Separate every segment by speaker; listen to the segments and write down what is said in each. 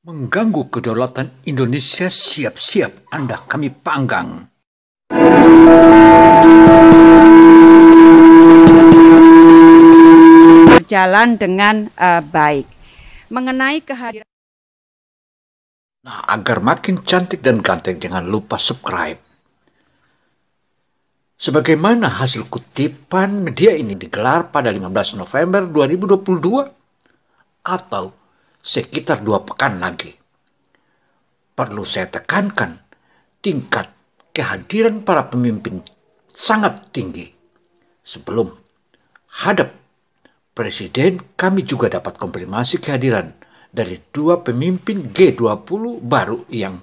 Speaker 1: Mengganggu kedaulatan Indonesia, siap-siap Anda kami panggang.
Speaker 2: Berjalan dengan baik. Mengenai kehadiran.
Speaker 1: Nah, agar makin cantik dan ganteng, jangan lupa subscribe. Sebagaimana hasil kutipan media ini digelar pada 15 November 2022 atau sekitar 2 pekan lagi. Perlu saya tekankan, tingkat kehadiran para pemimpin sangat tinggi. Sebelum hadap Presiden, kami juga dapat konfirmasi kehadiran dari 2 pemimpin G20 baru, yang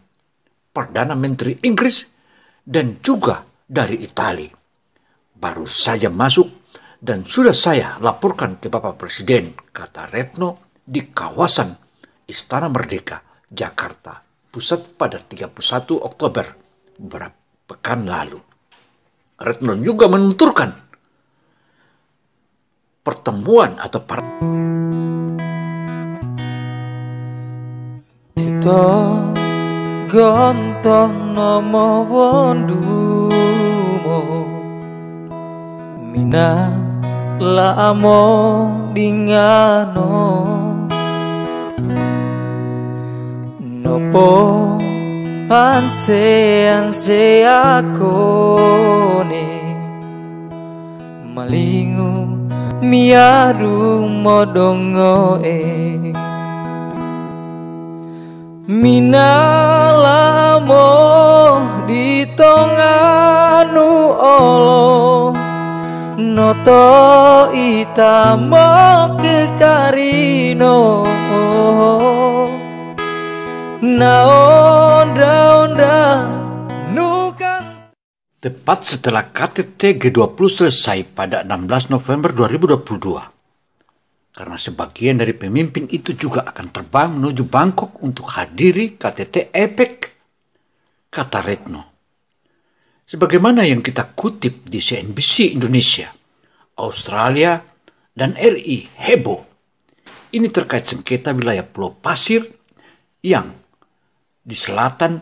Speaker 1: Perdana Menteri Inggris dan juga dari Italia. Baru saja masuk dan sudah saya laporkan ke Bapak Presiden, kata Retno di kawasan Istana Merdeka, Jakarta Pusat pada 31 Oktober beberapa pekan lalu. Retno juga menuturkan pertemuan atau
Speaker 3: Tito gontoh nomo wondumo mina lamo dingano nopo anse akone malingu miaru modongo minalamo ditonganu olo noto itamo kekarino naonda nukan.
Speaker 1: Tepat setelah KTT G20 selesai pada 16 November 2022. Karena sebagian dari pemimpin itu juga akan terbang menuju Bangkok untuk hadiri KTT APEC, kata Retno. Sebagaimana yang kita kutip di CNBC Indonesia, Australia dan RI heboh. Ini terkait sengketa wilayah Pulau Pasir yang di selatan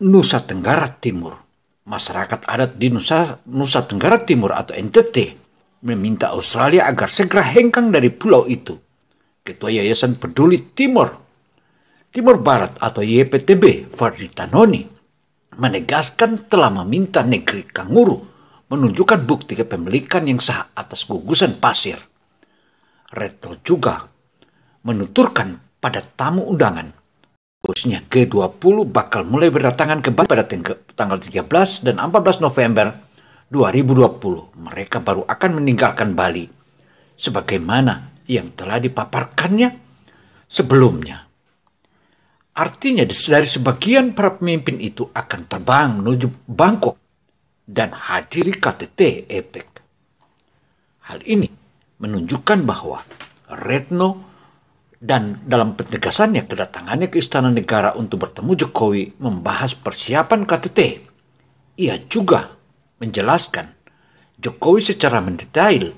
Speaker 1: Nusa Tenggara Timur. Masyarakat adat di Nusa Tenggara Timur atau NTT meminta Australia agar segera hengkang dari pulau itu. Ketua Yayasan Peduli Timur Barat atau YPTB, Fadli Tanoni, menegaskan telah meminta negeri Kanguru menunjukkan bukti kepemilikan yang sah atas gugusan pasir. Retno juga menuturkan pada tamu undangan, khususnya G20 bakal mulai berdatangan ke Bali pada tanggal 13 dan 14 November 2020. Mereka baru akan meninggalkan Bali sebagaimana yang telah dipaparkannya sebelumnya. Artinya dari sebagian para pemimpin itu akan terbang menuju Bangkok dan hadiri KTT APEC. Hal ini menunjukkan bahwa Retno dan dalam penegasannya kedatangannya ke Istana Negara untuk bertemu Jokowi membahas persiapan KTT. Ia juga menjelaskan Jokowi secara mendetail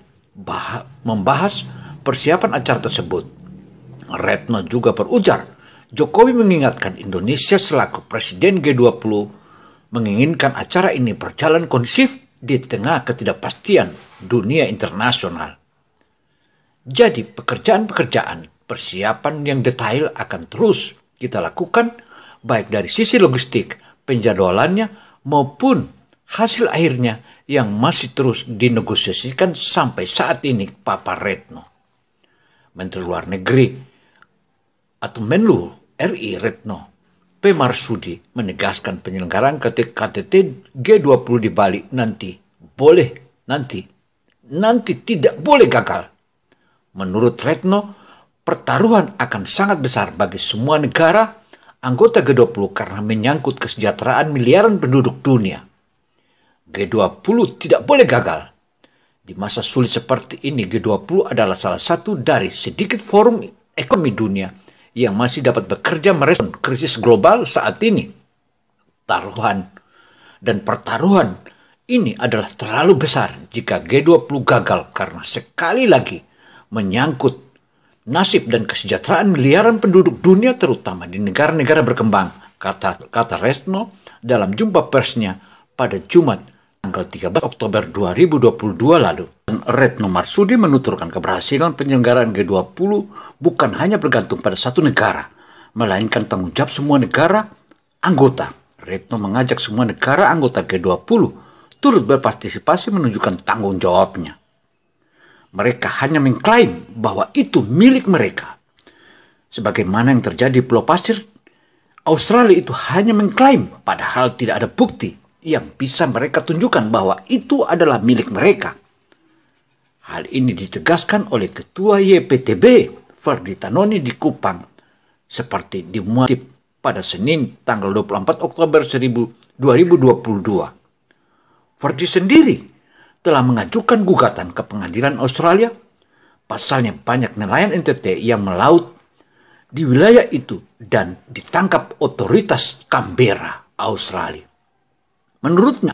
Speaker 1: membahas persiapan acara tersebut. Retno juga berujar, Jokowi mengingatkan Indonesia selaku Presiden G20 menginginkan acara ini berjalan kondusif di tengah ketidakpastian dunia internasional. Jadi pekerjaan persiapan yang detail akan terus kita lakukan, baik dari sisi logistik, penjadwalannya maupun hasil akhirnya yang masih terus dinegosiasikan sampai saat ini, Papa Retno. Menteri Luar Negeri atau Menlu RI Retno P. Marsudi menegaskan penyelenggaraan KTT G20 di Bali nanti tidak boleh gagal. Menurut Retno, pertaruhan akan sangat besar bagi semua negara anggota G20 karena menyangkut kesejahteraan miliaran penduduk dunia. G20 tidak boleh gagal. Di masa sulit seperti ini, G20 adalah salah satu dari sedikit forum ekonomi dunia yang masih dapat bekerja merespon krisis global saat ini. Taruhan dan pertaruhan ini adalah terlalu besar jika G20 gagal karena sekali lagi menyangkut nasib dan kesejahteraan miliaran penduduk dunia terutama di negara-negara berkembang, kata Retno dalam jumpa persnya pada Jumat tanggal 13 Oktober 2022 lalu. Retno Marsudi menuturkan keberhasilan penyelenggaraan G20 bukan hanya bergantung pada satu negara, melainkan tanggung jawab semua negara anggota. Retno mengajak semua negara anggota G20 turut berpartisipasi menunjukkan tanggung jawabnya. Mereka hanya mengklaim bahwa itu milik mereka. Sebagaimana yang terjadi di Pulau Pasir, Australia itu hanya mengklaim, padahal tidak ada bukti yang bisa mereka tunjukkan bahwa itu adalah milik mereka. Hal ini ditegaskan oleh Ketua YPTB, Ferdi Tanoni di Kupang, seperti dimuat pada Senin tanggal 24 Oktober 2022. Ferdi sendiri telah mengajukan gugatan ke pengadilan Australia. Pasalnya banyak nelayan NTT yang melaut di wilayah itu dan ditangkap otoritas Canberra, Australia. Menurutnya,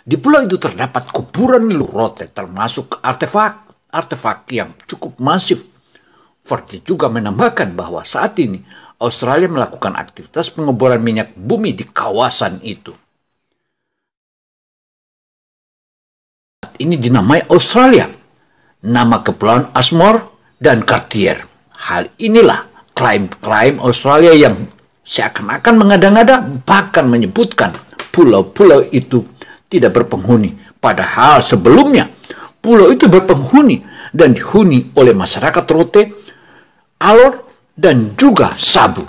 Speaker 1: di pulau itu terdapat kuburan rote termasuk artefak yang cukup masif. Ferdi juga menambahkan bahwa saat ini Australia melakukan aktivitas pengeboran minyak bumi di kawasan itu. Ini dinamai Australia, nama kepulauan Ashmore dan Cartier. Hal inilah klaim-klaim Australia yang seakan-akan mengada-ngada, bahkan menyebutkan pulau-pulau itu tidak berpenghuni. Padahal sebelumnya pulau itu berpenghuni dan dihuni oleh masyarakat Rote, Alor, dan juga Sabu.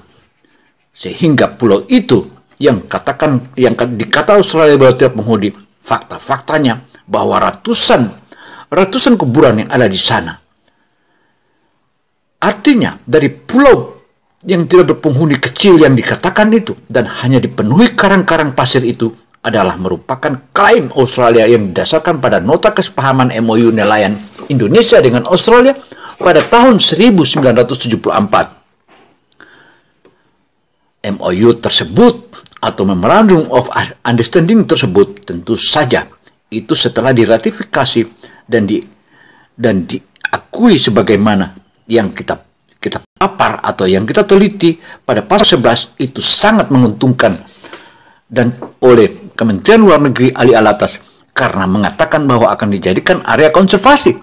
Speaker 1: Sehingga pulau itu yang dikata Australia bahwa tidak penghuni, fakta-faktanya bahwa ratusan kuburan yang ada di sana. Artinya dari pulau yang tidak berpenghuni kecil yang dikatakan itu dan hanya dipenuhi karang-karang pasir itu adalah merupakan klaim Australia yang didasarkan pada nota kesepahaman MOU nelayan Indonesia dengan Australia pada tahun 1974. MOU tersebut atau Memorandum of Understanding tersebut tentu saja itu setelah diratifikasi dan diakui sebagaimana yang kita papar atau yang kita teliti pada pasal 11 itu sangat menguntungkan dan oleh Kementerian Luar Negeri Ali Alatas karena mengatakan bahwa akan dijadikan area konservasi,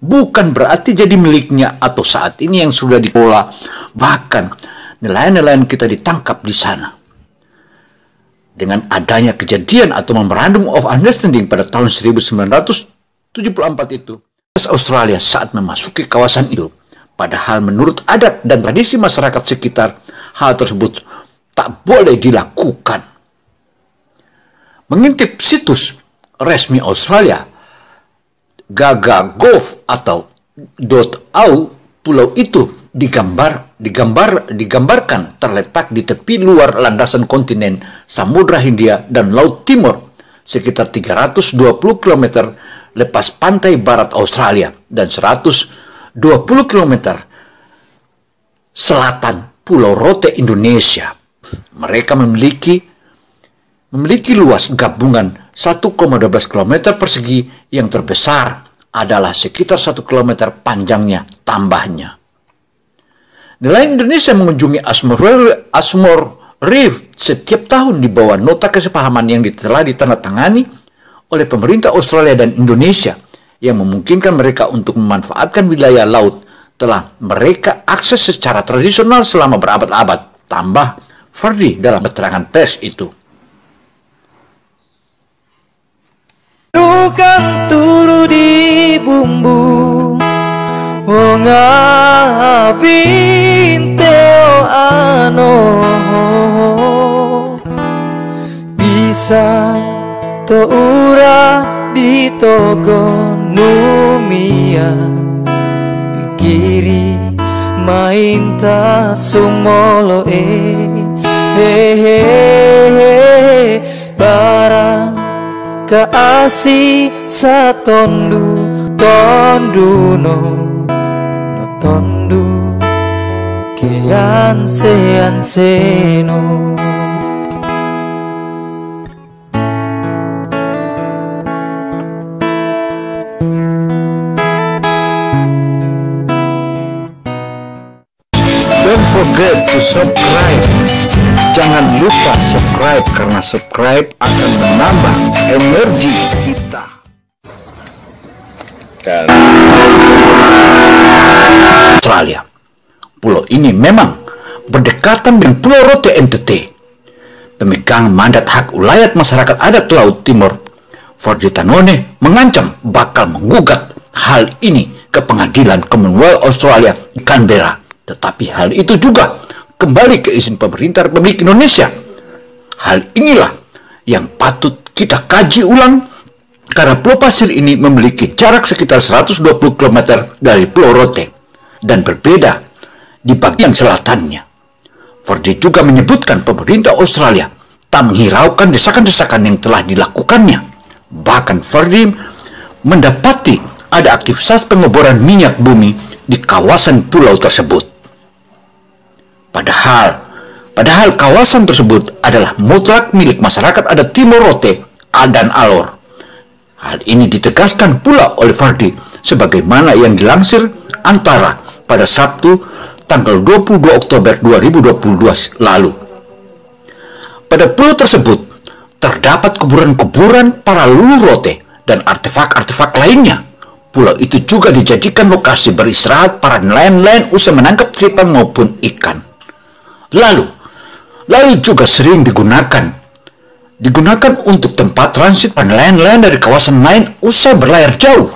Speaker 1: bukan berarti jadi miliknya atau saat ini yang sudah dikelola. Bahkan nelayan-nelayan kita ditangkap di sana. Dengan adanya kejadian atau Memorandum of Understanding pada tahun 1974 itu, Australia saat memasuki kawasan itu, padahal menurut adat dan tradisi masyarakat sekitar, hal tersebut tak boleh dilakukan. Mengintip situs resmi Australia, Gagagov atau .au, pulau itu digambarkan terletak di tepi luar landasan kontinen Samudra Hindia dan Laut Timur, sekitar 320 km lepas pantai barat Australia dan 120 km selatan Pulau Rote Indonesia. Mereka memiliki luas gabungan 1,12 km persegi yang terbesar adalah sekitar 1 km panjangnya tambahnya. Nelayan Indonesia mengunjungi Ashmore Reef setiap tahun di bawah nota kesepahaman yang telah ditandatangani oleh pemerintah Australia dan Indonesia yang memungkinkan mereka untuk memanfaatkan wilayah laut telah mereka akses secara tradisional selama berabad-abad, tambah Ferdi dalam keterangan pers itu.
Speaker 3: Nukan turu di bumbu wong avinteo ano bisa to ura di togo numia pikiri mainta sumolo barang kaasi sa tonduno no tondu kean seno.
Speaker 1: forget to subscribe. Jangan lupa subscribe karena subscribe akan menambah energi kita. Australia. Pulau ini memang berdekatan dengan Pulau Rote NTT. Pemegang mandat hak ulayat masyarakat adat Laut Timur, Ferdinand mengancam bakal menggugat hal ini ke pengadilan Commonwealth Australia di Canberra. Tetapi hal itu juga kembali ke izin pemerintah Republik Indonesia. Hal inilah yang patut kita kaji ulang karena Pulau Pasir ini memiliki jarak sekitar 120 km dari Pulau Rote dan berbeda di bagian selatannya. Verdi juga menyebutkan pemerintah Australia tak menghiraukan desakan-desakan yang telah dilakukannya. Bahkan Verdi mendapati ada aktivitas pengeboran minyak bumi di kawasan pulau tersebut. Padahal kawasan tersebut adalah mutlak milik masyarakat adat Timor Rote dan Alor. Hal ini ditegaskan pula oleh Verdi sebagaimana yang dilansir Antara pada Sabtu tanggal 22 Oktober 2022 lalu. Pada pulau tersebut terdapat kuburan-kuburan para leluhur Rote dan artefak-artefak lainnya. Pulau itu juga dijadikan lokasi beristirahat para nelayan-nelayan usai menangkap tripan maupun ikan. Lalu juga sering digunakan untuk tempat transit para nelayan-nelayan dari kawasan lain usai berlayar jauh.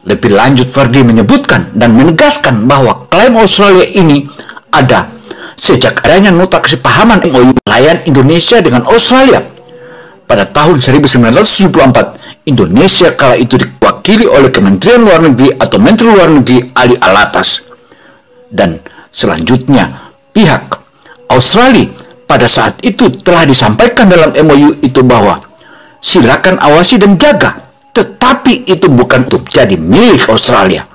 Speaker 1: Lebih lanjut, Verdi menyebutkan dan menegaskan bahwa klaim Australia ini ada sejak adanya nota kesepahaman MOU nelayan Indonesia dengan Australia. Pada tahun 1974, Indonesia kala itu diwakili oleh Kementerian Luar Negeri atau Menteri Luar Negeri Ali Alatas. Dan selanjutnya, pihak Australia pada saat itu telah disampaikan dalam MOU itu bahwa silakan awasi dan jaga, tetapi itu bukan untuk jadi milik Australia.